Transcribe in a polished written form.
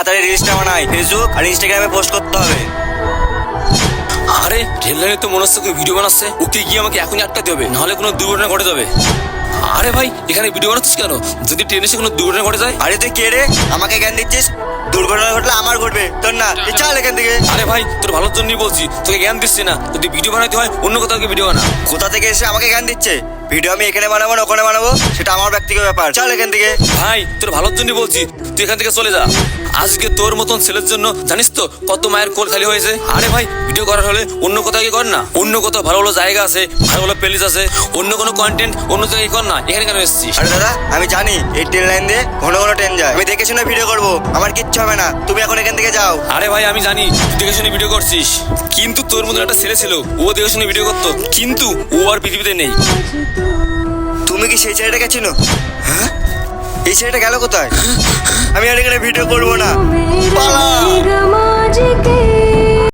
তাড়াতাড়ি রিলসটা বানাই, ফেসবুক আর ইনস্টাগ্রামে পোস্ট করতে হবে। আরে রেল লাইনে তো মনে হচ্ছে কেউ ভিডিও বানাচ্ছে, ওকে গিয়ে আমাকে এখনই আটকাতে হবে, নাহলে কোনো দুর্ঘটনা ঘটে যাবে। আরে ভাই এখানে ভিডিও বানাচ্ছিস কেন? যদি ট্রেনে এসে কোনো দুর্ঘটনা ঘটে যায়? আরে তুই কে রে, আমাকে জ্ঞান দিচ্ছিস? দুর্ঘটনা ঘটলে আমার ঘটবে, তোর না। চল এখান থেকে। আরে ভাই তোর ভালোর জন্যই বলছি, তোকে জ্ঞান দিচ্ছি না। যদি ভিডিও বানাতে হয় অন্য কোথাও গিয়ে ভিডিও বানা। কোথা থেকে এসে আমাকে জ্ঞান দিচ্ছে? ভিডিও আমি এখানে বানাবো না ওখানে বানাবো, সেটা আমার ব্যক্তিগত ব্যাপার। চল এখান থেকে। ভাই তোর ভালোর জন্যই বলছি, তুই এখান থেকে চলে যা। আজকে তোর মতন ছেলের জন্য জানিস তো কত মায়ের কোল খালি হয়েছে। আরে ভাই ভিডিও করার হলে অন্য কোথাও গিয়ে কর না, অন্য কোথাও ভালো ভালো জায়গা আছে, ভালো ভালো প্লেলিস আছে, অন্য কোনো কন্টেন্ট অন্য জায়গায় কর না, এখানে কেন এসেছিস? আরে দাদা, আমি জানি এই ট্রেন লাইন দিয়ে ঘন ঘন ট্রেন যায়, আমি দেখে শুনে ভিডিও করবো, আমার কিচ্ছু হবে না। তুমি এখন এখান থেকে যাও। আরে ভাই আমি জানি তুই দেখে শুনে ভিডিও করছিস, কিন্তু তোর মতন একটা ছেলে ছিল, ও দেখে শুনে ভিডিও করতো, কিন্তু ও আর পৃথিবীতে নেই। তুমি কি সেই ছেলেটাকে চিনো? হ্যাঁ, এই ছেলেটা গেল কোথায়? আমি আর এখানে ভিডিও করবো না, পালাও।